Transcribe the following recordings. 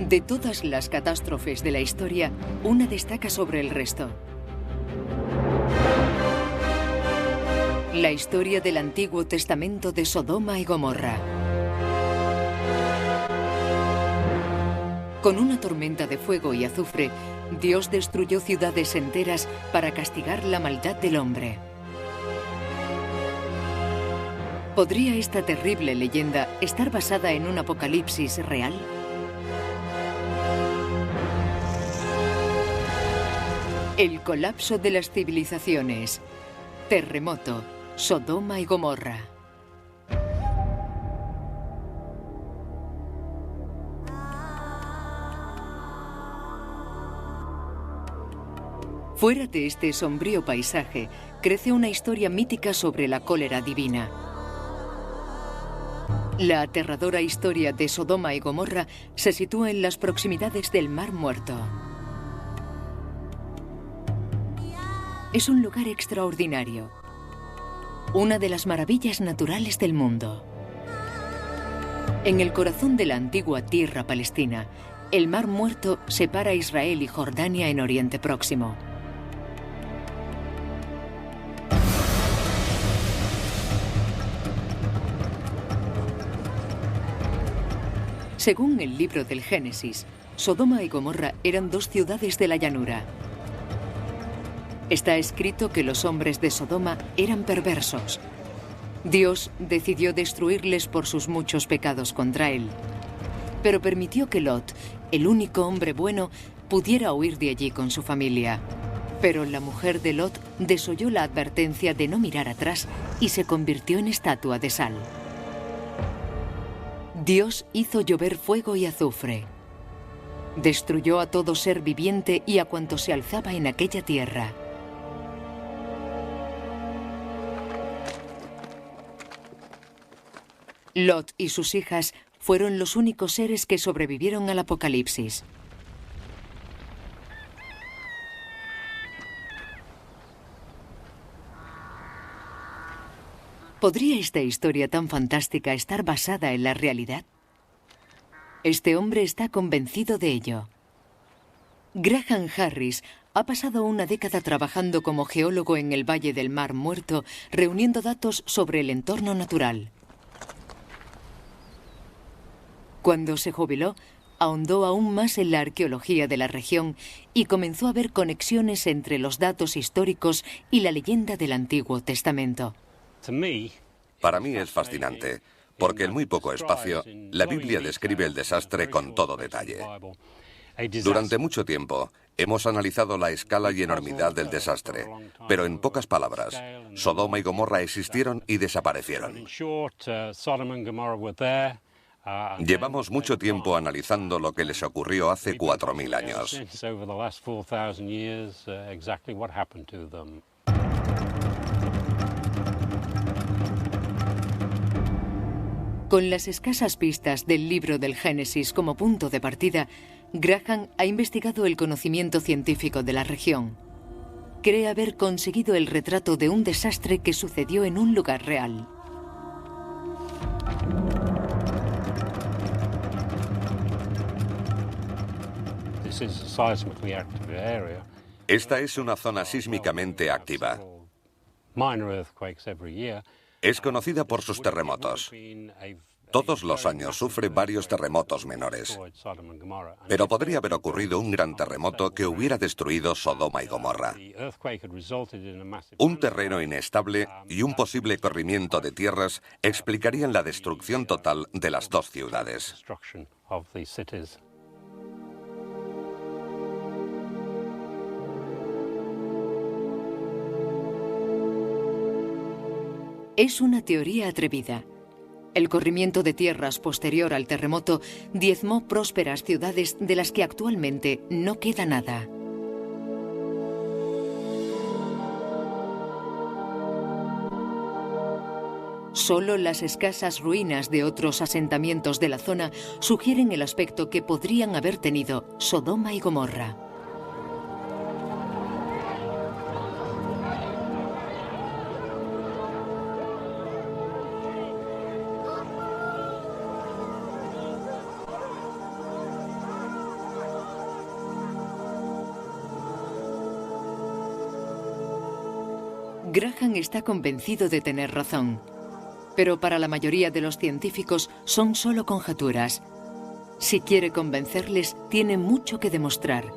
De todas las catástrofes de la historia, una destaca sobre el resto. La historia del Antiguo Testamento de Sodoma y Gomorra. Con una tormenta de fuego y azufre, Dios destruyó ciudades enteras para castigar la maldad del hombre. ¿Podría esta terrible leyenda estar basada en un apocalipsis real? El colapso de las civilizaciones. Terremoto. Sodoma y Gomorra. Fuera de este sombrío paisaje, crece una historia mítica sobre la cólera divina. La aterradora historia de Sodoma y Gomorra se sitúa en las proximidades del Mar Muerto. Es un lugar extraordinario, una de las maravillas naturales del mundo. En el corazón de la antigua tierra palestina, el Mar Muerto separa a Israel y Jordania en Oriente Próximo. Según el libro del Génesis, Sodoma y Gomorra eran dos ciudades de la llanura. Está escrito que los hombres de Sodoma eran perversos. Dios decidió destruirles por sus muchos pecados contra él. Pero permitió que Lot, el único hombre bueno, pudiera huir de allí con su familia. Pero la mujer de Lot desoyó la advertencia de no mirar atrás y se convirtió en estatua de sal. Dios hizo llover fuego y azufre. Destruyó a todo ser viviente y a cuanto se alzaba en aquella tierra. Lot y sus hijas fueron los únicos seres que sobrevivieron al apocalipsis. ¿Podría esta historia tan fantástica estar basada en la realidad? Este hombre está convencido de ello. Graham Harris ha pasado una década trabajando como geólogo en el Valle del Mar Muerto, reuniendo datos sobre el entorno natural. Cuando se jubiló, ahondó aún más en la arqueología de la región y comenzó a ver conexiones entre los datos históricos y la leyenda del Antiguo Testamento. Para mí es fascinante, porque en muy poco espacio, la Biblia describe el desastre con todo detalle. Durante mucho tiempo, hemos analizado la escala y enormidad del desastre, pero en pocas palabras, Sodoma y Gomorra existieron y desaparecieron. Llevamos mucho tiempo analizando lo que les ocurrió hace 4000 años. Con las escasas pistas del libro del Génesis como punto de partida, Graham ha investigado el conocimiento científico de la región. Cree haber conseguido el retrato de un desastre que sucedió en un lugar real. Esta es una zona sísmicamente activa. Es conocida por sus terremotos. Todos los años sufre varios terremotos menores. Pero podría haber ocurrido un gran terremoto que hubiera destruido Sodoma y Gomorra. Un terreno inestable y un posible corrimiento de tierras explicarían la destrucción total de las dos ciudades. Es una teoría atrevida. El corrimiento de tierras posterior al terremoto diezmó prósperas ciudades de las que actualmente no queda nada. Solo las escasas ruinas de otros asentamientos de la zona sugieren el aspecto que podrían haber tenido Sodoma y Gomorra. Graham está convencido de tener razón, pero para la mayoría de los científicos son solo conjeturas. Si quiere convencerles, tiene mucho que demostrar.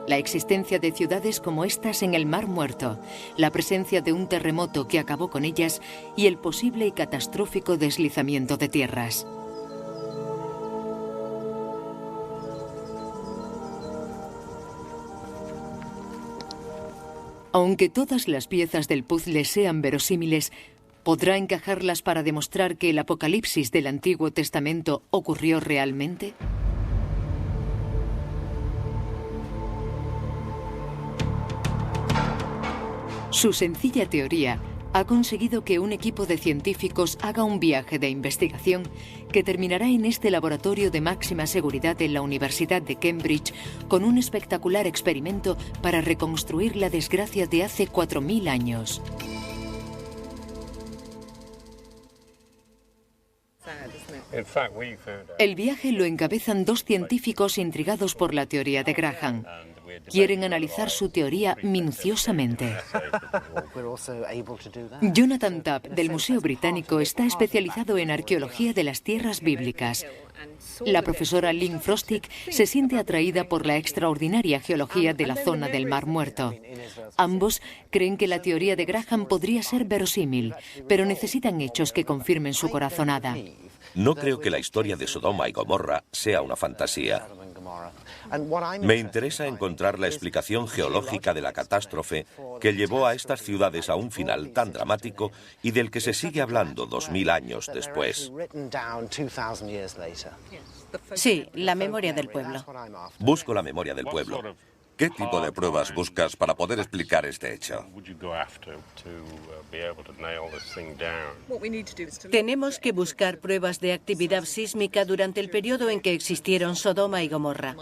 La existencia de ciudades como estas en el Mar Muerto, la presencia de un terremoto que acabó con ellas y el posible y catastrófico deslizamiento de tierras. Aunque todas las piezas del puzzle sean verosímiles, ¿podrá encajarlas para demostrar que el Apocalipsis del Antiguo Testamento ocurrió realmente? Su sencilla teoría ha conseguido que un equipo de científicos haga un viaje de investigación que terminará en este laboratorio de máxima seguridad en la Universidad de Cambridge con un espectacular experimento para reconstruir la desgracia de hace 4000 años. El viaje lo encabezan dos científicos intrigados por la teoría de Graham. Quieren analizar su teoría minuciosamente. Jonathan Tapp, del Museo Británico, está especializado en arqueología de las tierras bíblicas. La profesora Lynn Frostick se siente atraída por la extraordinaria geología de la zona del Mar Muerto. Ambos creen que la teoría de Graham podría ser verosímil, pero necesitan hechos que confirmen su corazonada. No creo que la historia de Sodoma y Gomorra sea una fantasía. Me interesa encontrar la explicación geológica de la catástrofe que llevó a estas ciudades a un final tan dramático y del que se sigue hablando 2000 años después. Sí, la memoria del pueblo. Busco la memoria del pueblo. ¿Qué tipo de pruebas buscas para poder explicar este hecho? Tenemos que buscar pruebas de actividad sísmica durante el periodo en que existieron Sodoma y Gomorra.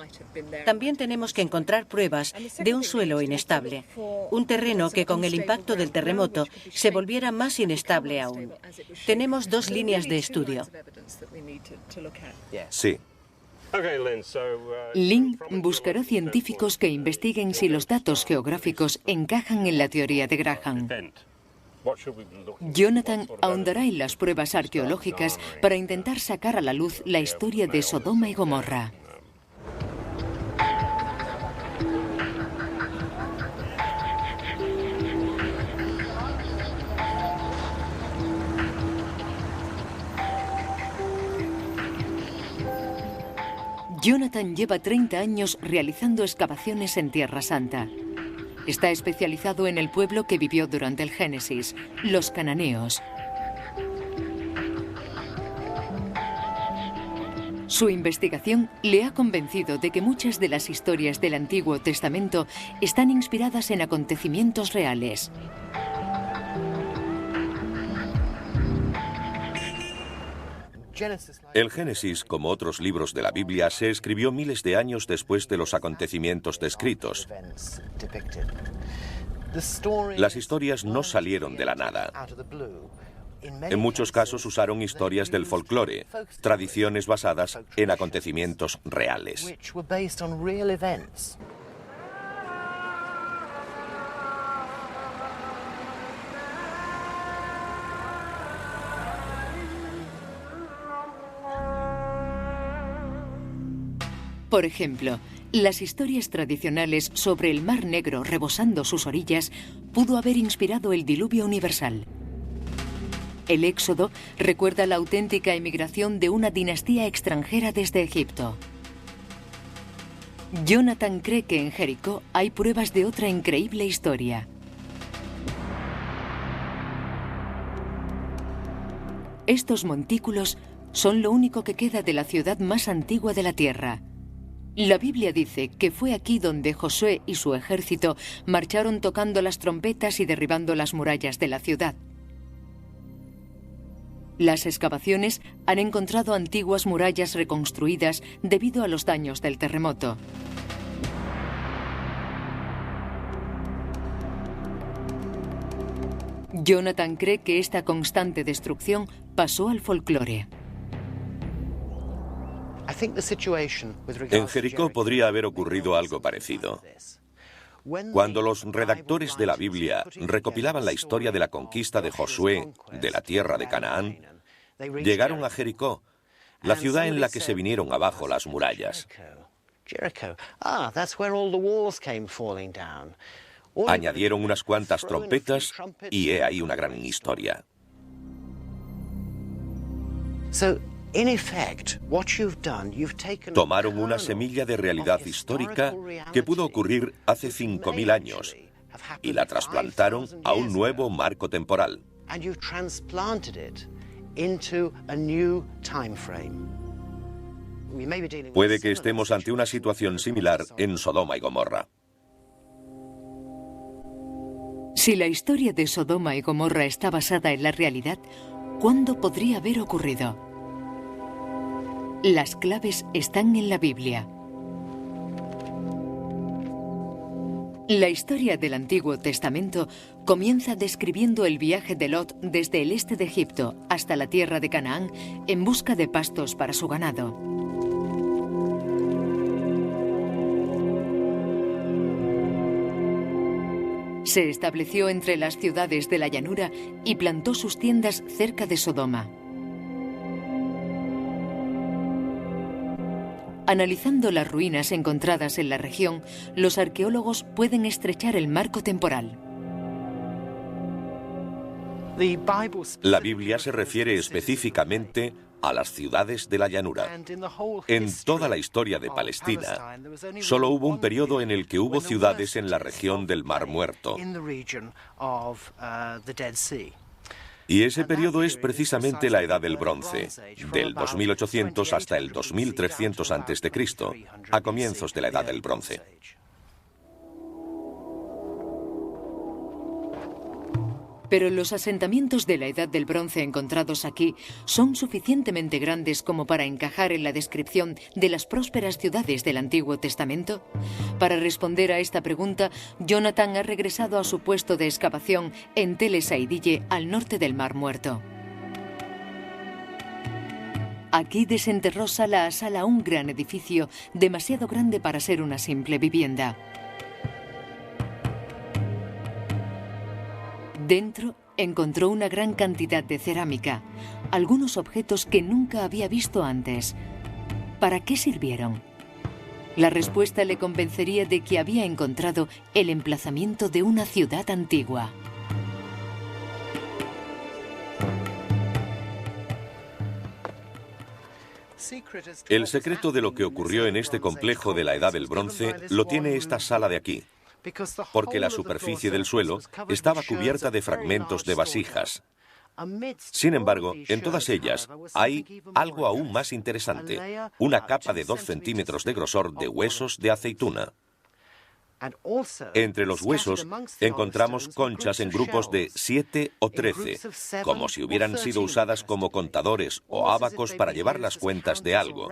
También tenemos que encontrar pruebas de un suelo inestable, un terreno que con el impacto del terremoto se volviera más inestable aún. Tenemos dos líneas de estudio. Sí. Lynn buscará científicos que investiguen si los datos geográficos encajan en la teoría de Graham. Jonathan ahondará en las pruebas arqueológicas para intentar sacar a la luz la historia de Sodoma y Gomorra. Jonathan lleva 30 años realizando excavaciones en Tierra Santa. Está especializado en el pueblo que vivió durante el Génesis, los cananeos. Su investigación le ha convencido de que muchas de las historias del Antiguo Testamento están inspiradas en acontecimientos reales. El Génesis, como otros libros de la Biblia, se escribió miles de años después de los acontecimientos descritos. Las historias no salieron de la nada. En muchos casos usaron historias del folclore, tradiciones basadas en acontecimientos reales. Por ejemplo, las historias tradicionales sobre el Mar Negro rebosando sus orillas pudo haber inspirado el diluvio universal. El Éxodo recuerda la auténtica emigración de una dinastía extranjera desde Egipto. Jonathan cree que en Jericó hay pruebas de otra increíble historia. Estos montículos son lo único que queda de la ciudad más antigua de la Tierra. La Biblia dice que fue aquí donde Josué y su ejército marcharon tocando las trompetas y derribando las murallas de la ciudad. Las excavaciones han encontrado antiguas murallas reconstruidas debido a los daños del terremoto. Jonathan cree que esta constante destrucción pasó al folclore. En Jericó podría haber ocurrido algo parecido. Cuando los redactores de la Biblia recopilaban la historia de la conquista de Josué de la tierra de Canaán, llegaron a Jericó, la ciudad en la que se vinieron abajo las murallas. Añadieron unas cuantas trompetas y he ahí una gran historia. Tomaron una semilla de realidad histórica que pudo ocurrir hace 5.000 años y la trasplantaron a un nuevo marco temporal. Puede que estemos ante una situación similar en Sodoma y Gomorra. Si la historia de Sodoma y Gomorra está basada en la realidad, ¿cuándo podría haber ocurrido? Las claves están en la Biblia. La historia del Antiguo Testamento comienza describiendo el viaje de Lot desde el este de Egipto hasta la tierra de Canaán en busca de pastos para su ganado. Se estableció entre las ciudades de la llanura y plantó sus tiendas cerca de Sodoma. Analizando las ruinas encontradas en la región, los arqueólogos pueden estrechar el marco temporal. La Biblia se refiere específicamente a las ciudades de la llanura. En toda la historia de Palestina, solo hubo un periodo en el que hubo ciudades en la región del Mar Muerto. Y ese periodo es precisamente la Edad del Bronce, del 2800 hasta el 2300 a.C., a comienzos de la Edad del Bronce. Pero los asentamientos de la Edad del Bronce encontrados aquí son suficientemente grandes como para encajar en la descripción de las prósperas ciudades del Antiguo Testamento. Para responder a esta pregunta, Jonathan ha regresado a su puesto de excavación en Tel Saidille, al norte del Mar Muerto. Aquí desenterró sala a sala un gran edificio demasiado grande para ser una simple vivienda. Dentro encontró una gran cantidad de cerámica, algunos objetos que nunca había visto antes. ¿Para qué sirvieron? La respuesta le convencería de que había encontrado el emplazamiento de una ciudad antigua. El secreto de lo que ocurrió en este complejo de la Edad del Bronce lo tiene esta sala de aquí, porque la superficie del suelo estaba cubierta de fragmentos de vasijas. Sin embargo, en todas ellas hay algo aún más interesante, una capa de 2 centímetros de grosor de huesos de aceituna. Entre los huesos encontramos conchas en grupos de 7 o 13, como si hubieran sido usadas como contadores o ábacos para llevar las cuentas de algo.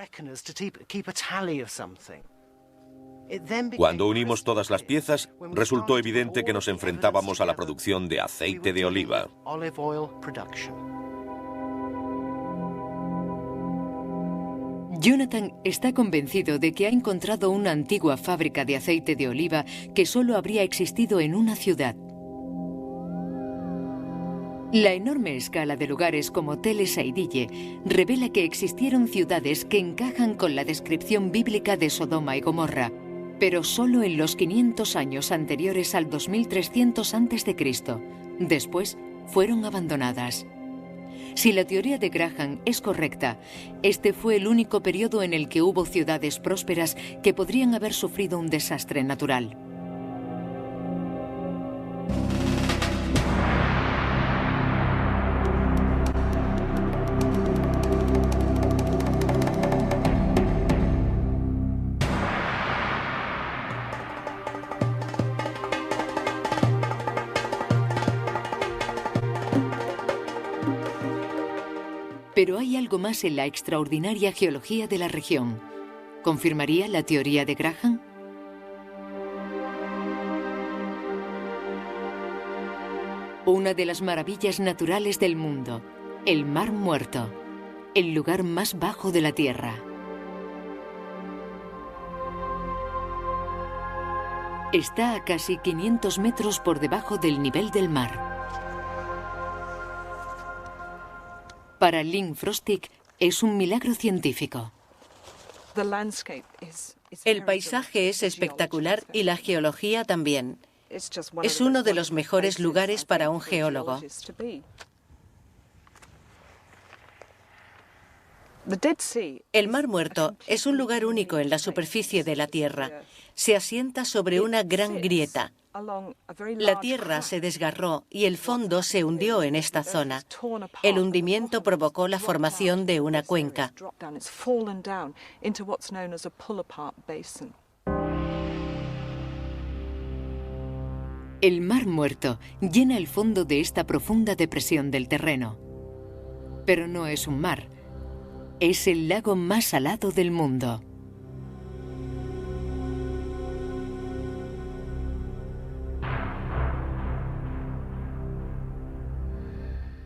Cuando unimos todas las piezas, resultó evidente que nos enfrentábamos a la producción de aceite de oliva. Jonathan está convencido de que ha encontrado una antigua fábrica de aceite de oliva que solo habría existido en una ciudad. La enorme escala de lugares como Tel Saidille revela que existieron ciudades que encajan con la descripción bíblica de Sodoma y Gomorra, pero solo en los 500 años anteriores al 2300 a.C. Después fueron abandonadas. Si la teoría de Graham es correcta, este fue el único periodo en el que hubo ciudades prósperas que podrían haber sufrido un desastre natural. Pero hay algo más en la extraordinaria geología de la región. ¿Confirmaría la teoría de Graham? Una de las maravillas naturales del mundo, el Mar Muerto, el lugar más bajo de la Tierra. Está a casi 500 metros por debajo del nivel del mar. Para Lynn Frostick es un milagro científico. El paisaje es espectacular y la geología también. Es uno de los mejores lugares para un geólogo. El Mar Muerto es un lugar único en la superficie de la Tierra. Se asienta sobre una gran grieta. La Tierra se desgarró y el fondo se hundió en esta zona. El hundimiento provocó la formación de una cuenca. El Mar Muerto llena el fondo de esta profunda depresión del terreno. Pero no es un mar. Es el lago más salado del mundo.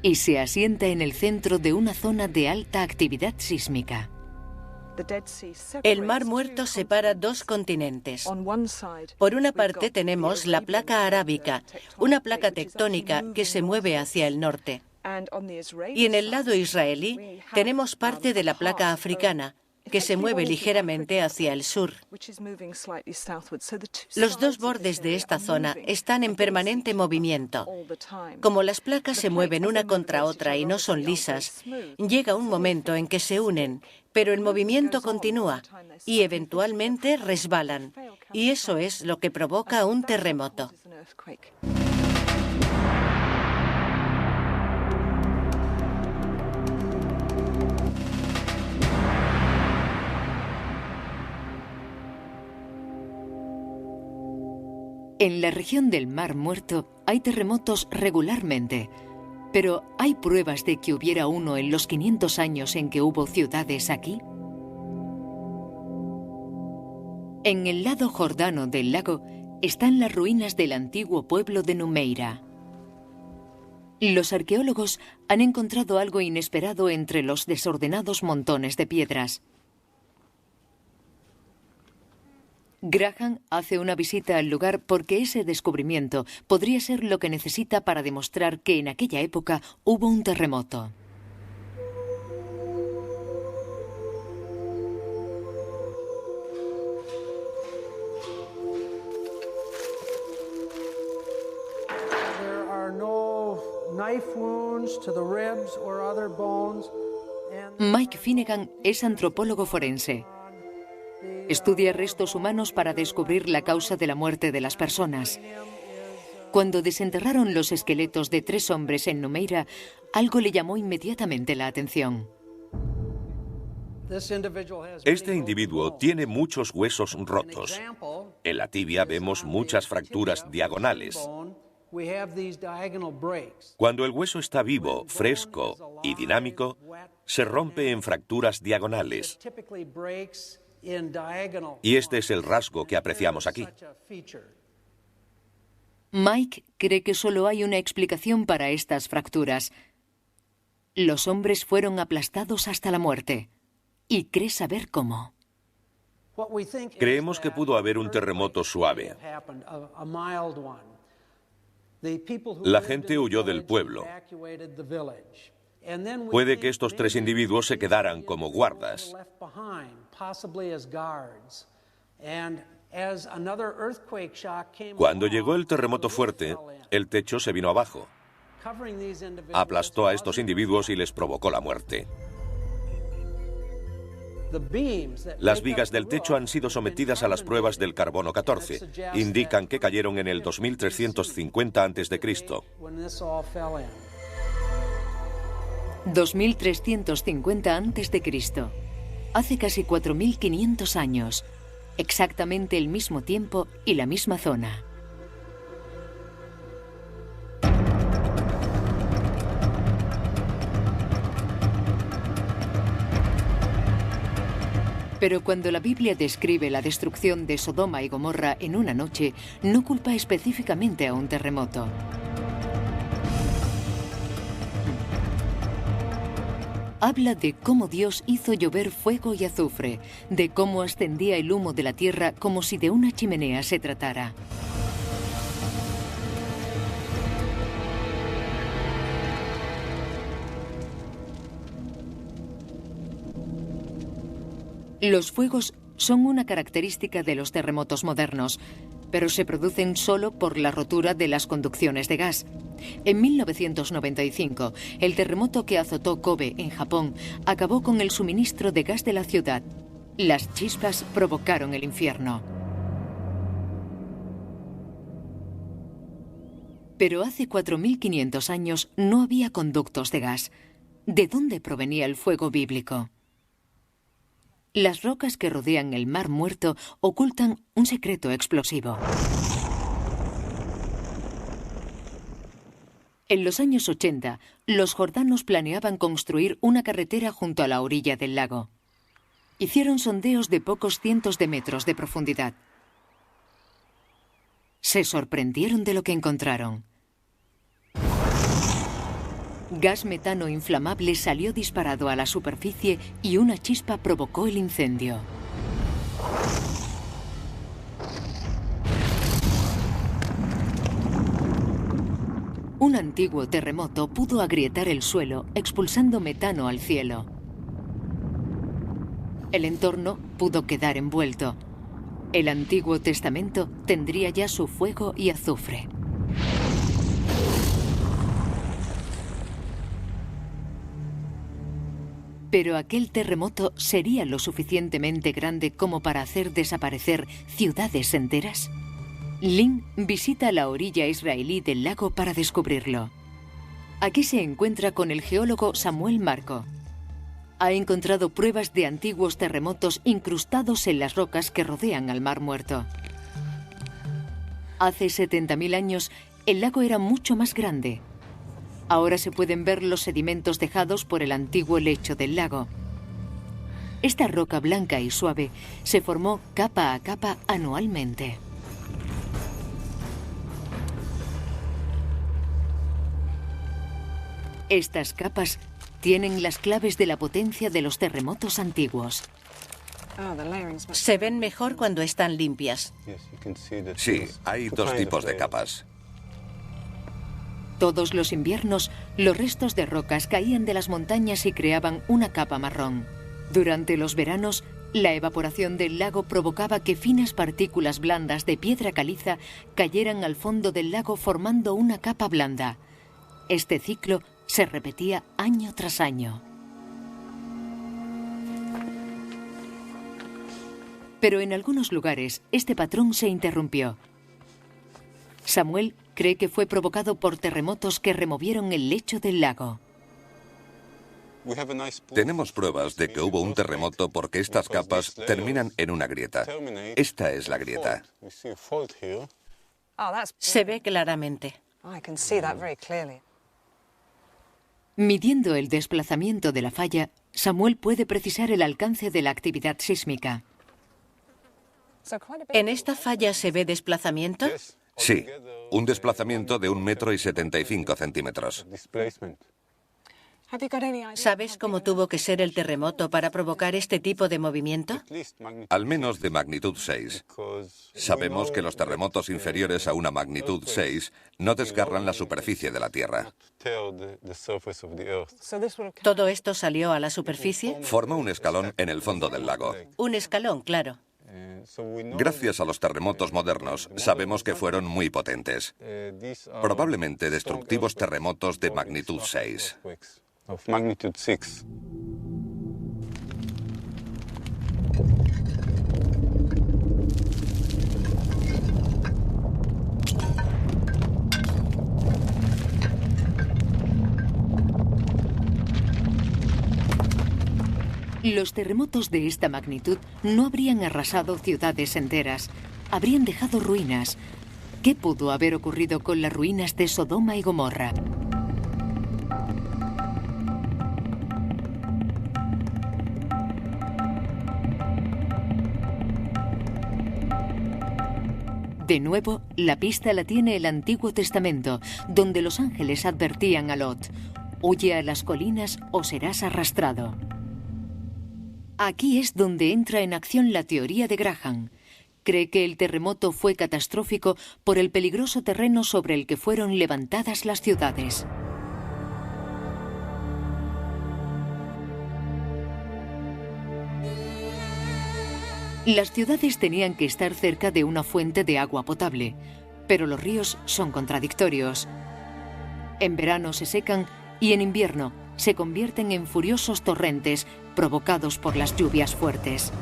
Y se asienta en el centro de una zona de alta actividad sísmica. El Mar Muerto separa dos continentes. Por una parte tenemos la placa arábica, una placa tectónica que se mueve hacia el norte. Y en el lado israelí tenemos parte de la placa africana, que se mueve ligeramente hacia el sur. Los dos bordes de esta zona están en permanente movimiento. Como las placas se mueven una contra otra y no son lisas, llega un momento en que se unen, pero el movimiento continúa y eventualmente resbalan. Y eso es lo que provoca un terremoto. En la región del Mar Muerto hay terremotos regularmente, pero ¿hay pruebas de que hubiera uno en los 500 años en que hubo ciudades aquí? En el lado jordano del lago están las ruinas del antiguo pueblo de Numeira. Los arqueólogos han encontrado algo inesperado entre los desordenados montones de piedras. Graham hace una visita al lugar porque ese descubrimiento podría ser lo que necesita para demostrar que en aquella época hubo un terremoto. Mike Finnegan es antropólogo forense. Estudia restos humanos para descubrir la causa de la muerte de las personas. Cuando desenterraron los esqueletos de 3 hombres en Numeira, algo le llamó inmediatamente la atención. Este individuo tiene muchos huesos rotos. En la tibia vemos muchas fracturas diagonales. Cuando el hueso está vivo, fresco y dinámico, se rompe en fracturas diagonales. Y este es el rasgo que apreciamos aquí. Mike cree que solo hay una explicación para estas fracturas. Los hombres fueron aplastados hasta la muerte. Y cree saber cómo. Creemos que pudo haber un terremoto suave. La gente huyó del pueblo. Puede que estos 3 individuos se quedaran como guardas. Cuando llegó el terremoto fuerte, el techo se vino abajo. Aplastó a estos individuos y les provocó la muerte. Las vigas del techo han sido sometidas a las pruebas del carbono 14. Indican que cayeron en el 2350 a.C. 2350 a.C. Hace casi 4500 años. Exactamente el mismo tiempo y la misma zona. Pero cuando la Biblia describe la destrucción de Sodoma y Gomorra en una noche, no culpa específicamente a un terremoto. habla de cómo Dios hizo llover fuego y azufre, de cómo ascendía el humo de la tierra como si de una chimenea se tratara. Los fuegos son una característica de los terremotos modernos, pero se producen solo por la rotura de las conducciones de gas. En 1995, el terremoto que azotó Kobe, en Japón, acabó con el suministro de gas de la ciudad. Las chispas provocaron el infierno. Pero hace 4.500 años no había conductos de gas. ¿De dónde provenía el fuego bíblico? Las rocas que rodean el Mar Muerto ocultan un secreto explosivo. En los años 80, los jordanos planeaban construir una carretera junto a la orilla del lago. Hicieron sondeos de pocos cientos de metros de profundidad. Se sorprendieron de lo que encontraron. Gas metano inflamable salió disparado a la superficie y una chispa provocó el incendio. Un antiguo terremoto pudo agrietar el suelo, expulsando metano al cielo. El entorno pudo quedar envuelto. El Antiguo Testamento tendría ya su fuego y azufre. Pero aquel terremoto sería lo suficientemente grande como para hacer desaparecer ciudades enteras. Lynn visita la orilla israelí del lago para descubrirlo. Aquí se encuentra con el geólogo Samuel Marco. Ha encontrado pruebas de antiguos terremotos incrustados en las rocas que rodean al Mar Muerto. Hace 70.000 años, el lago era mucho más grande. Ahora se pueden ver los sedimentos dejados por el antiguo lecho del lago. Esta roca blanca y suave se formó capa a capa anualmente. Estas capas tienen las claves de la potencia de los terremotos antiguos. Se ven mejor cuando están limpias. Sí, hay dos tipos de capas. Todos los inviernos, los restos de rocas caían de las montañas y creaban una capa marrón. Durante los veranos, la evaporación del lago provocaba que finas partículas blandas de piedra caliza cayeran al fondo del lago formando una capa blanda. Este ciclo se repetía año tras año. Pero en algunos lugares, este patrón se interrumpió. Samuel cree que fue provocado por terremotos que removieron el lecho del lago. Tenemos pruebas de que hubo un terremoto porque estas capas terminan en una grieta. Esta es la grieta. Se ve claramente. Midiendo el desplazamiento de la falla, Samuel puede precisar el alcance de la actividad sísmica. ¿En esta falla se ve desplazamiento? Sí, un desplazamiento de 1,75 metros. ¿Sabes cómo tuvo que ser el terremoto para provocar este tipo de movimiento? Al menos de magnitud 6. Sabemos que los terremotos inferiores a una magnitud 6 no desgarran la superficie de la Tierra. ¿Todo esto salió a la superficie? Forma un escalón en el fondo del lago. Un escalón, claro. Gracias a los terremotos modernos, sabemos que fueron muy potentes. Probablemente destructivos terremotos de magnitud 6. Los terremotos de esta magnitud no habrían arrasado ciudades enteras, habrían dejado ruinas. ¿Qué pudo haber ocurrido con las ruinas de Sodoma y Gomorra? De nuevo, la pista la tiene el Antiguo Testamento, donde los ángeles advertían a Lot: Huye a las colinas o serás arrastrado. Aquí es donde entra en acción la teoría de Graham. Cree que el terremoto fue catastrófico por el peligroso terreno sobre el que fueron levantadas las ciudades. Las ciudades tenían que estar cerca de una fuente de agua potable, pero los ríos son contradictorios. En verano se secan y en invierno se convierten en furiosos torrentes provocados por las lluvias fuertes.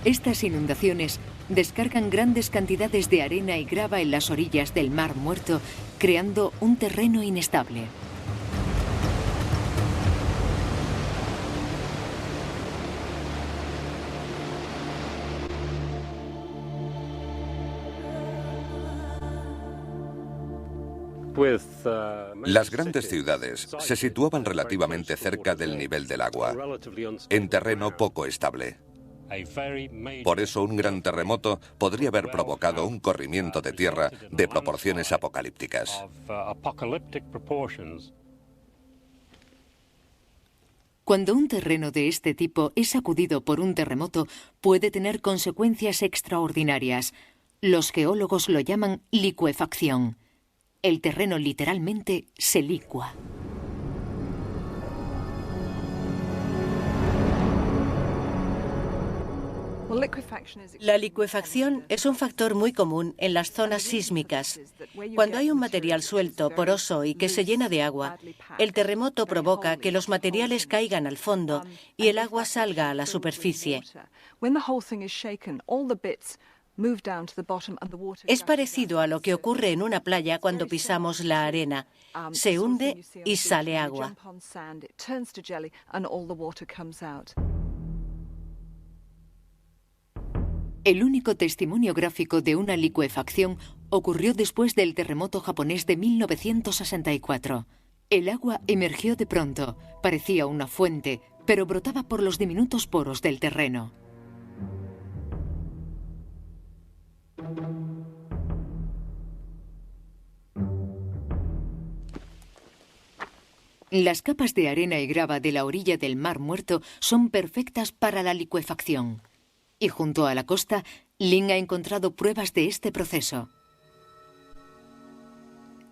Estas inundaciones descargan grandes cantidades de arena y grava en las orillas del Mar Muerto, creando un terreno inestable. Las grandes ciudades se situaban relativamente cerca del nivel del agua, en terreno poco estable. Por eso un gran terremoto podría haber provocado un corrimiento de tierra de proporciones apocalípticas. Cuando un terreno de este tipo es sacudido por un terremoto, puede tener consecuencias extraordinarias. Los geólogos lo llaman licuefacción. El terreno literalmente se licua. La licuefacción es un factor muy común en las zonas sísmicas. Cuando hay un material suelto, poroso y que se llena de agua, el terremoto provoca que los materiales caigan al fondo y el agua salga a la superficie. Es parecido a lo que ocurre en una playa cuando pisamos la arena. Se hunde y sale agua. El único testimonio gráfico de una licuefacción ocurrió después del terremoto japonés de 1964. El agua emergió de pronto, parecía una fuente, pero brotaba por los diminutos poros del terreno. Las capas de arena y grava de la orilla del Mar Muerto son perfectas para la licuefacción. Y junto a la costa, Lynn ha encontrado pruebas de este proceso.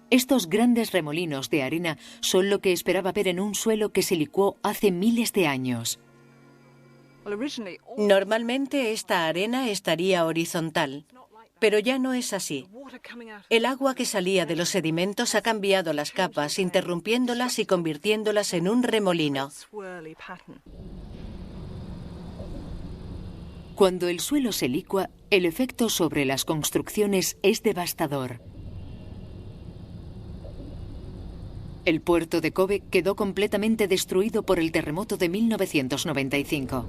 Estos grandes remolinos de arena son lo que esperaba ver en un suelo que se licuó hace miles de años. Normalmente esta arena estaría horizontal, pero ya no es así. El agua que salía de los sedimentos ha cambiado las capas, interrumpiéndolas y convirtiéndolas en un remolino. Cuando el suelo se licua, el efecto sobre las construcciones es devastador. El puerto de Kobe quedó completamente destruido por el terremoto de 1995.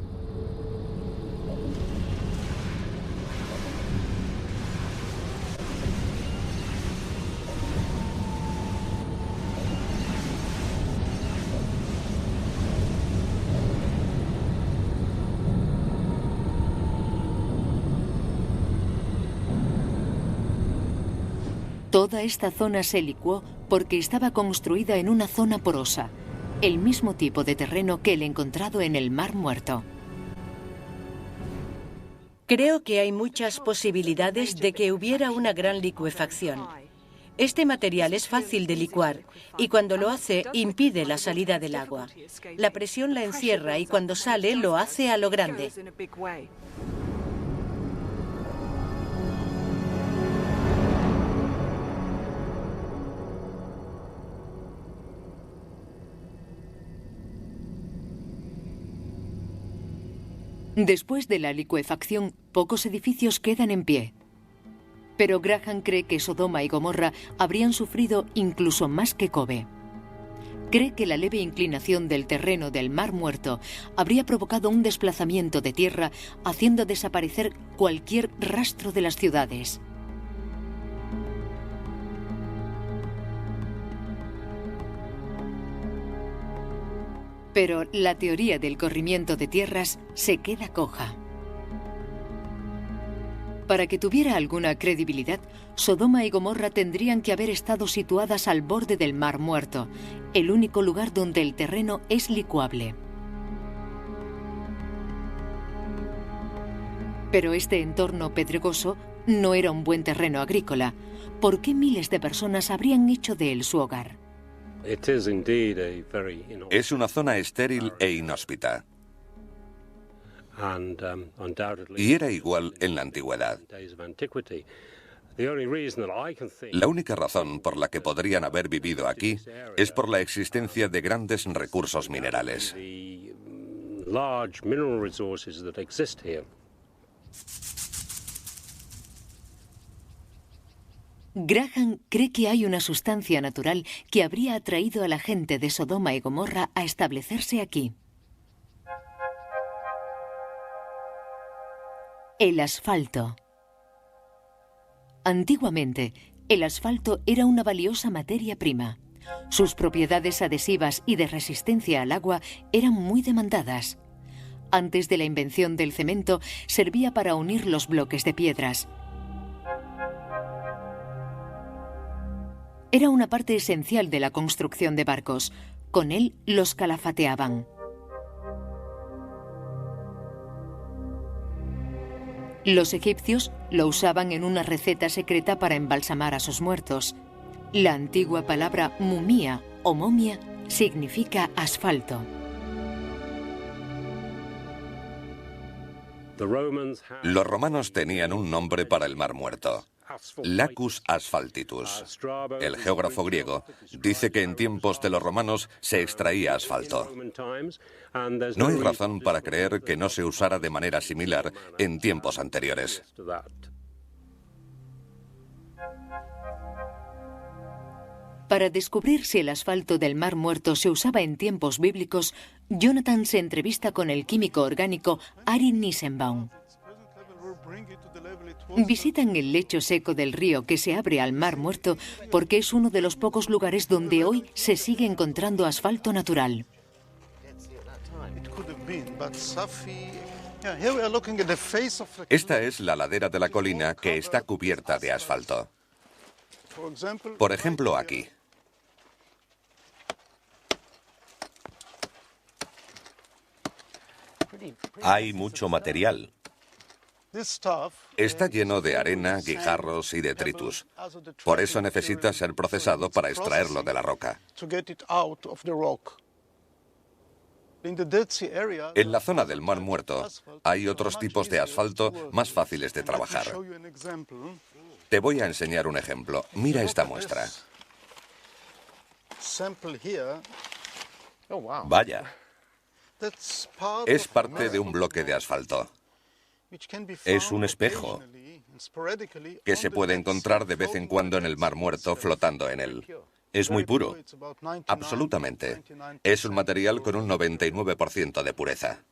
Toda esta zona se licuó porque estaba construida en una zona porosa, el mismo tipo de terreno que el encontrado en el Mar Muerto. Creo que hay muchas posibilidades de que hubiera una gran licuefacción. Este material es fácil de licuar y cuando lo hace impide la salida del agua. La presión la encierra y cuando sale lo hace a lo grande. Después de la licuefacción, pocos edificios quedan en pie. Pero Graham cree que Sodoma y Gomorra habrían sufrido incluso más que Kobe. Cree que la leve inclinación del terreno del Mar Muerto habría provocado un desplazamiento de tierra, haciendo desaparecer cualquier rastro de las ciudades. Pero la teoría del corrimiento de tierras se queda coja. Para que tuviera alguna credibilidad, Sodoma y Gomorra tendrían que haber estado situadas al borde del Mar Muerto, el único lugar donde el terreno es licuable. Pero este entorno pedregoso no era un buen terreno agrícola. ¿Por qué miles de personas habrían hecho de él su hogar? Es una zona estéril e inhóspita. Y era igual en la antigüedad. La única razón por la que podrían haber vivido aquí es por la existencia de grandes recursos minerales. Graham cree que hay una sustancia natural que habría atraído a la gente de Sodoma y Gomorra a establecerse aquí. El asfalto. Antiguamente, el asfalto era una valiosa materia prima. Sus propiedades adhesivas y de resistencia al agua eran muy demandadas. Antes de la invención del cemento, servía para unir los bloques de piedras. Era una parte esencial de la construcción de barcos. Con él los calafateaban. Los egipcios lo usaban en una receta secreta para embalsamar a sus muertos. La antigua palabra mumía o momia significa asfalto. Los romanos tenían un nombre para el Mar Muerto: Lacus asphaltitus. El geógrafo griego dice que en tiempos de los romanos se extraía asfalto. No hay razón para creer que no se usara de manera similar en tiempos anteriores. Para descubrir si el asfalto del Mar Muerto se usaba en tiempos bíblicos, Jonathan se entrevista con el químico orgánico Ari Nissenbaum. Visitan el lecho seco del río que se abre al Mar Muerto porque es uno de los pocos lugares donde hoy se sigue encontrando asfalto natural. Esta es la ladera de la colina que está cubierta de asfalto. Por ejemplo, aquí. Hay mucho material. Está lleno de arena, guijarros y detritus. Por eso necesita ser procesado para extraerlo de la roca. En la zona del Mar Muerto hay otros tipos de asfalto más fáciles de trabajar. Te voy a enseñar un ejemplo. Mira esta muestra. Vaya. Es parte de un bloque de asfalto. Es un espejo que se puede encontrar de vez en cuando en el Mar Muerto flotando en él. Es muy puro. Absolutamente. Es un material con un 99% de pureza.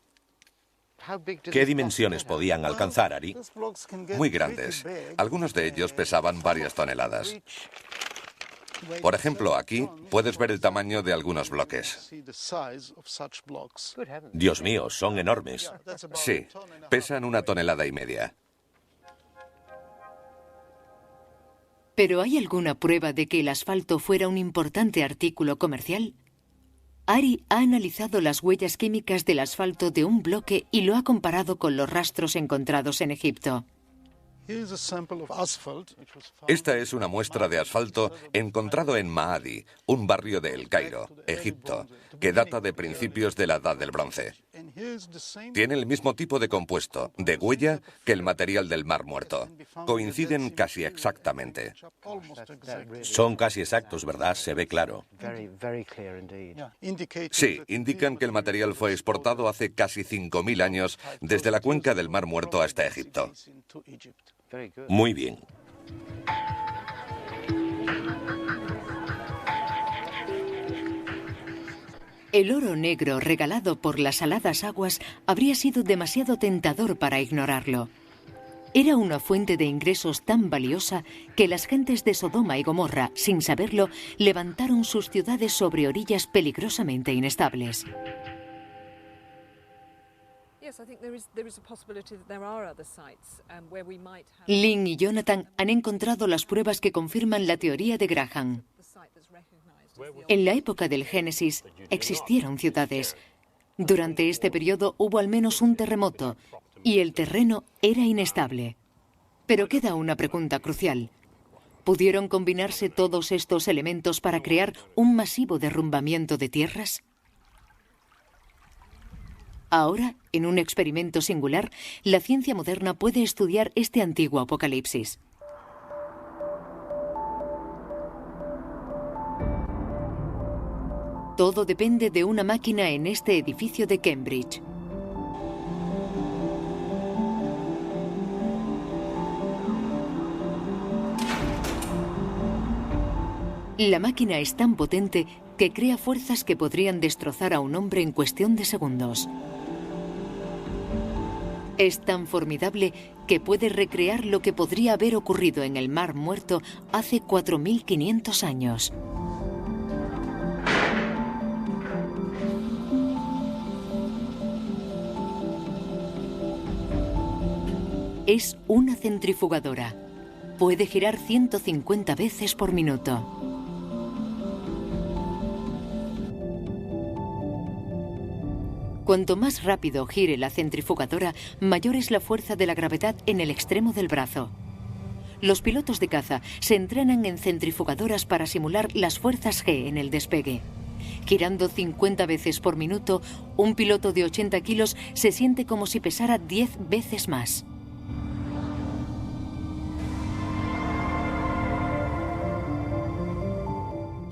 ¿Qué dimensiones podían alcanzar, Ari? Muy grandes. Algunos de ellos pesaban varias toneladas. Por ejemplo, aquí puedes ver el tamaño de algunos bloques. Dios mío, son enormes. Sí, pesan 1,5 toneladas. ¿Pero hay alguna prueba de que el asfalto fuera un importante artículo comercial? Ari ha analizado las huellas químicas del asfalto de un bloque y lo ha comparado con los rastros encontrados en Egipto. Esta es una muestra de asfalto encontrado en Maadi, un barrio de El Cairo, Egipto, que data de principios de la Edad del Bronce. Tiene el mismo tipo de compuesto, de huella, que el material del Mar Muerto. Coinciden casi exactamente. Son casi exactos, ¿verdad? Se ve claro. Sí, indican que el material fue exportado hace casi 5.000 años desde la cuenca del Mar Muerto hasta Egipto. Muy bien. El oro negro regalado por las saladas aguas habría sido demasiado tentador para ignorarlo. Era una fuente de ingresos tan valiosa que las gentes de Sodoma y Gomorra, sin saberlo, levantaron sus ciudades sobre orillas peligrosamente inestables. Lynn y Jonathan han encontrado las pruebas que confirman la teoría de Graham. En la época del Génesis existieron ciudades. Durante este periodo hubo al menos un terremoto y el terreno era inestable. Pero queda una pregunta crucial. ¿Pudieron combinarse todos estos elementos para crear un masivo derrumbamiento de tierras? Ahora, en un experimento singular, la ciencia moderna puede estudiar este antiguo apocalipsis. Todo depende de una máquina en este edificio de Cambridge. La máquina es tan potente que crea fuerzas que podrían destrozar a un hombre en cuestión de segundos. Es tan formidable que puede recrear lo que podría haber ocurrido en el Mar Muerto hace 4.500 años. Es una centrifugadora. Puede girar 150 veces por minuto. Cuanto más rápido gire la centrifugadora, mayor es la fuerza de la gravedad en el extremo del brazo. Los pilotos de caza se entrenan en centrifugadoras para simular las fuerzas G en el despegue. Girando 50 veces por minuto, un piloto de 80 kilos se siente como si pesara 10 veces más.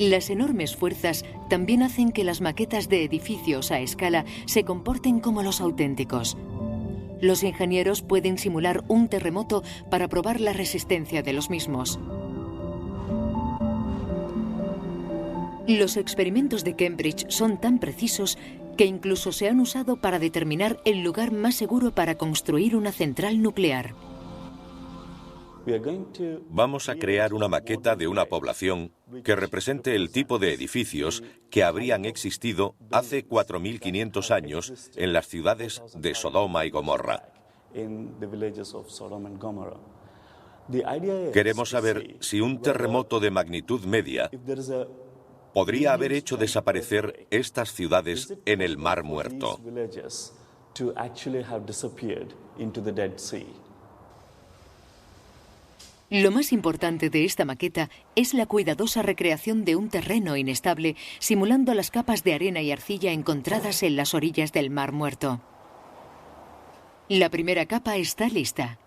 Las enormes fuerzas también hacen que las maquetas de edificios a escala se comporten como los auténticos. Los ingenieros pueden simular un terremoto para probar la resistencia de los mismos. Los experimentos de Cambridge son tan precisos que incluso se han usado para determinar el lugar más seguro para construir una central nuclear. Vamos a crear una maqueta de una población que represente el tipo de edificios que habrían existido hace 4.500 años en las ciudades de Sodoma y Gomorra. Queremos saber si un terremoto de magnitud media podría haber hecho desaparecer estas ciudades en el Mar Muerto. Lo más importante de esta maqueta es la cuidadosa recreación de un terreno inestable, simulando las capas de arena y arcilla encontradas en las orillas del Mar Muerto. La primera capa está lista.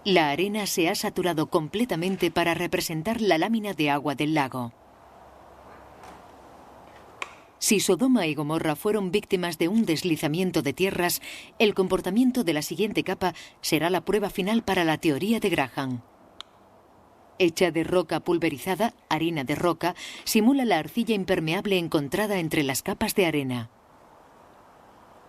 La arena se ha saturado completamente para representar la lámina de agua del lago. Si Sodoma y Gomorra fueron víctimas de un deslizamiento de tierras, el comportamiento de la siguiente capa será la prueba final para la teoría de Graham. Hecha de roca pulverizada, harina de roca, simula la arcilla impermeable encontrada entre las capas de arena.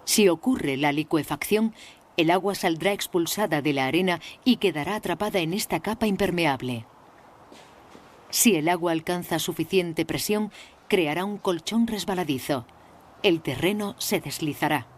Si ocurre la licuefacción, el agua saldrá expulsada de la arena y quedará atrapada en esta capa impermeable. Si el agua alcanza suficiente presión, creará un colchón resbaladizo. El terreno se deslizará.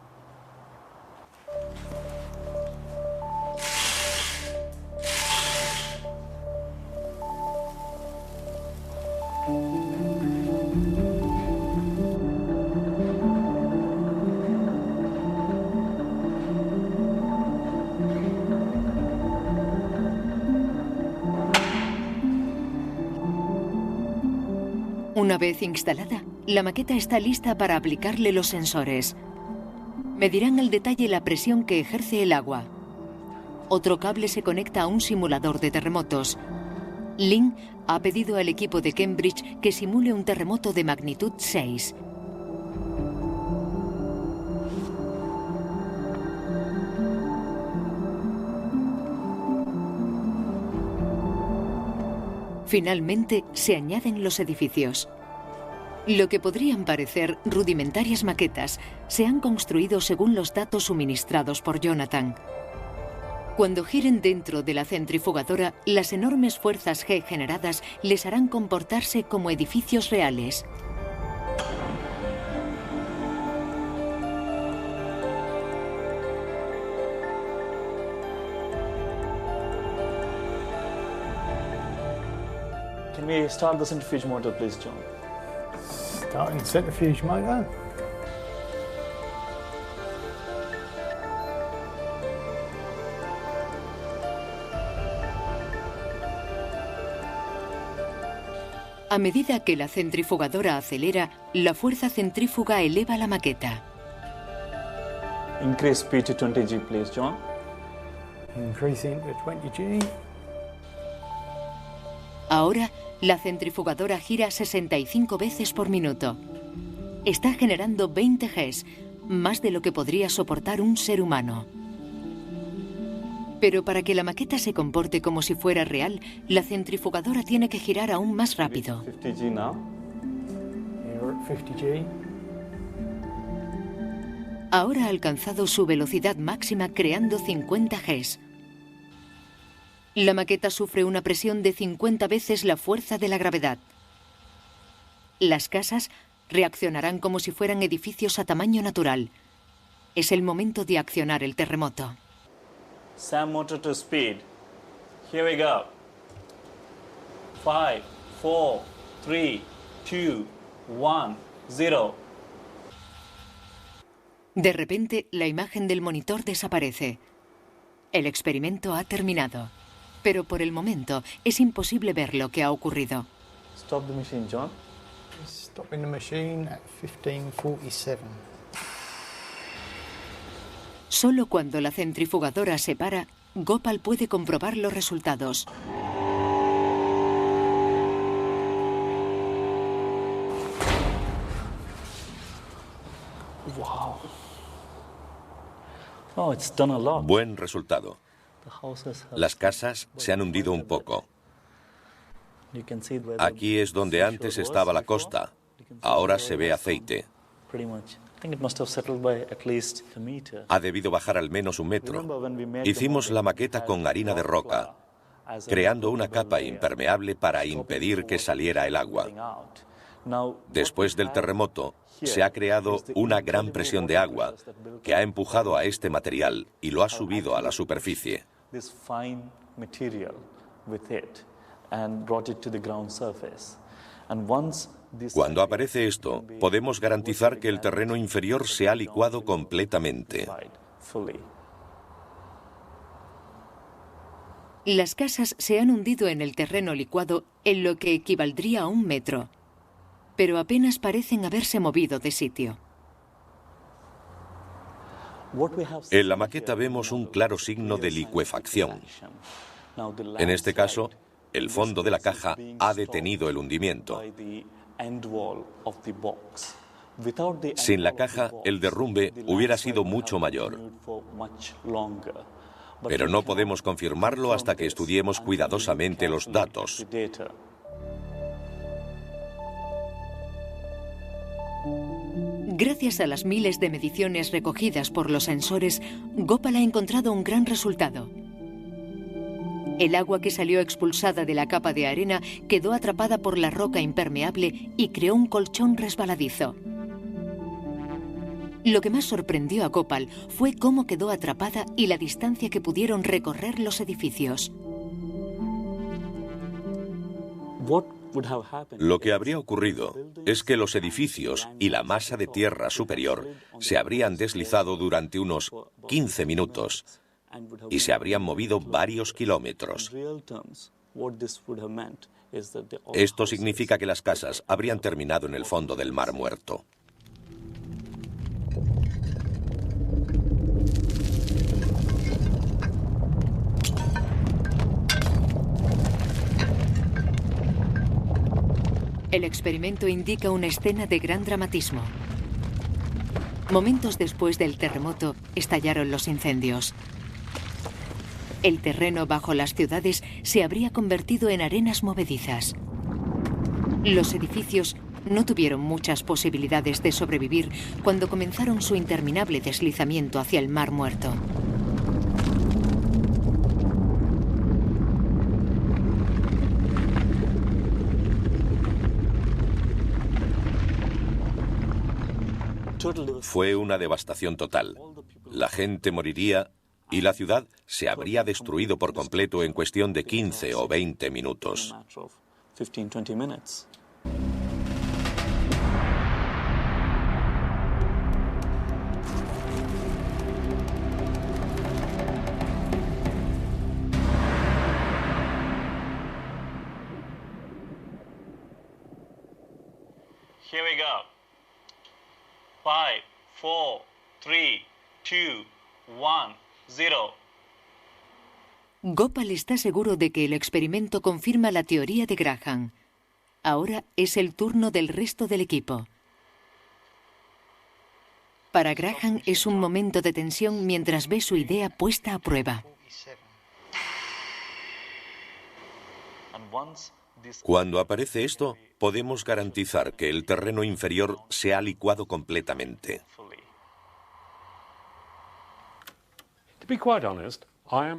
Una vez instalada, la maqueta está lista para aplicarle los sensores. Medirán al detalle la presión que ejerce el agua. Otro cable se conecta a un simulador de terremotos. Lynn ha pedido al equipo de Cambridge que simule un terremoto de magnitud 6. Finalmente, se añaden los edificios. Lo que podrían parecer rudimentarias maquetas se han construido según los datos suministrados por Jonathan. Cuando giren dentro de la centrifugadora, las enormes fuerzas G generadas les harán comportarse como edificios reales. Can we start the centrifuge motor, please, John? Starting the centrifuge motor. A medida que la centrifugadora acelera, la fuerza centrífuga eleva la maqueta. Increase speed to 20 G, please, John. Increasing to 20 G. Ahora, la centrifugadora gira 65 veces por minuto. Está generando 20 Gs, más de lo que podría soportar un ser humano. Pero para que la maqueta se comporte como si fuera real, la centrifugadora tiene que girar aún más rápido. 50 G now. You're at 50 G. Ahora ha alcanzado su velocidad máxima creando 50 Gs. La maqueta sufre una presión de 50 veces la fuerza de la gravedad. Las casas reaccionarán como si fueran edificios a tamaño natural. Es el momento de accionar el terremoto. SAM motor to speed. Here we go. 5, 4, 3, 2, 1, 0. De repente, la imagen del monitor desaparece. El experimento ha terminado. Pero por el momento es imposible ver lo que ha ocurrido. Stop the machine, John. Stopping the machine at 1547. Solo cuando la centrifugadora se para, Gopal puede comprobar los resultados. Wow. Oh, it's done a lot. Buen resultado. The houses have... Las casas se han hundido un poco. You can see where the Aquí es donde antes estaba la costa. Ahora se ve aceite. pretty much. I think it must have settled by at least a meter. Ha debido bajar al menos un metro. Hicimos la maqueta con harina de roca, creando una capa impermeable para impedir que saliera el agua. Después del terremoto, se ha creado una gran presión de agua que ha empujado a este material y lo ha subido a la superficie. This fine material with it and brought it to the ground surface. And once this Cuando aparece esto, podemos garantizar que el terreno inferior se ha licuado completamente. fully. Las casas se han hundido en el terreno licuado en lo que equivaldría a 1 metro, pero apenas parecen haberse movido de sitio. En la maqueta vemos un claro signo de licuefacción. En este caso, el fondo de la caja ha detenido el hundimiento. Sin la caja, el derrumbe hubiera sido mucho mayor. Pero no podemos confirmarlo hasta que estudiemos cuidadosamente los datos. Gracias a las miles de mediciones recogidas por los sensores, Gopal ha encontrado un gran resultado. El agua que salió expulsada de la capa de arena quedó atrapada por la roca impermeable y creó un colchón resbaladizo. Lo que más sorprendió a Gopal fue cómo quedó atrapada y la distancia que pudieron recorrer los edificios. Lo que habría ocurrido es que los edificios y la masa de tierra superior se habrían deslizado durante unos 15 minutos y se habrían movido varios kilómetros. Esto significa que las casas habrían terminado en el fondo del Mar Muerto. El experimento indica una escena de gran dramatismo. Momentos después del terremoto, estallaron los incendios. El terreno bajo las ciudades se habría convertido en arenas movedizas. Los edificios no tuvieron muchas posibilidades de sobrevivir cuando comenzaron su interminable deslizamiento hacia el Mar Muerto. Fue una devastación total. La gente moriría y la ciudad se habría destruido por completo en cuestión de 15 o 20 minutos. 15-20 minutes. Here we go. 5, 4, 3, 2, 1, 0. Gopal está seguro de que el experimento confirma la teoría de Graham. Ahora es el turno del resto del equipo. Para Graham es un momento de tensión mientras ve su idea puesta a prueba. Cuando aparece esto, podemos garantizar que el terreno inferior se ha licuado completamente.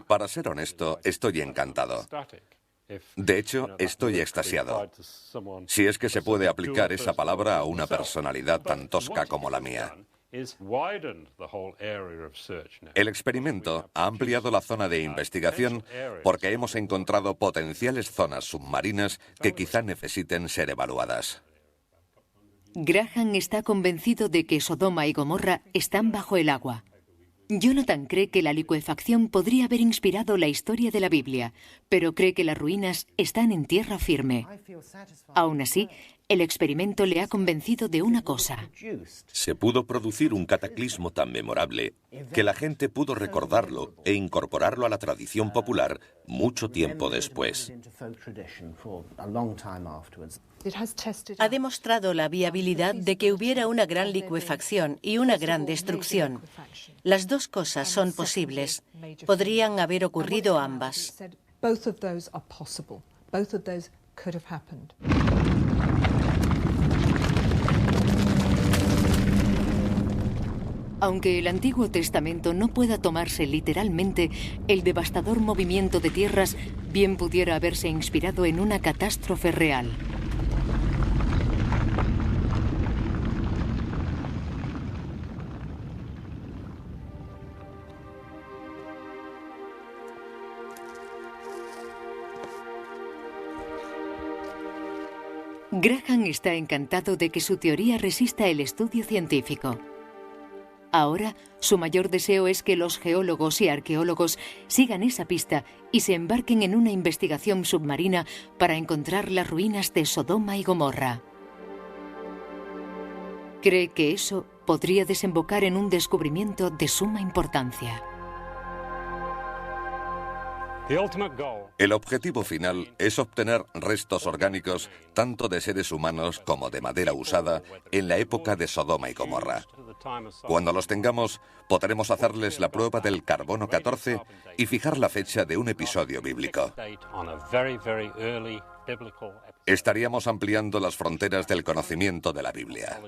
Para ser honesto, estoy encantado. De hecho, estoy extasiado. Si es que se puede aplicar esa palabra a una personalidad tan tosca como la mía. El experimento ha ampliado la zona de investigación porque hemos encontrado potenciales zonas submarinas que quizá necesiten ser evaluadas. Graham está convencido de que Sodoma y Gomorra están bajo el agua. Jonathan cree que la licuefacción podría haber inspirado la historia de la Biblia, pero cree que las ruinas están en tierra firme. Aún así, el experimento le ha convencido de una cosa. Se pudo producir un cataclismo tan memorable que la gente pudo recordarlo e incorporarlo a la tradición popular mucho tiempo después. Ha demostrado la viabilidad de que hubiera una gran licuefacción y una gran destrucción. Las dos cosas son posibles. Podrían haber ocurrido ambas. Aunque el Antiguo Testamento no pueda tomarse literalmente, el devastador movimiento de tierras bien pudiera haberse inspirado en una catástrofe real. Graham está encantado de que su teoría resista el estudio científico. Ahora, su mayor deseo es que los geólogos y arqueólogos sigan esa pista y se embarquen en una investigación submarina para encontrar las ruinas de Sodoma y Gomorra. Cree que eso podría desembocar en un descubrimiento de suma importancia. El objetivo final es obtener restos orgánicos tanto de seres humanos como de madera usada en la época de Sodoma y Gomorra. Cuando los tengamos, podremos hacerles la prueba del carbono 14 y fijar la fecha de un episodio bíblico. Estaríamos ampliando las fronteras del conocimiento de la Biblia.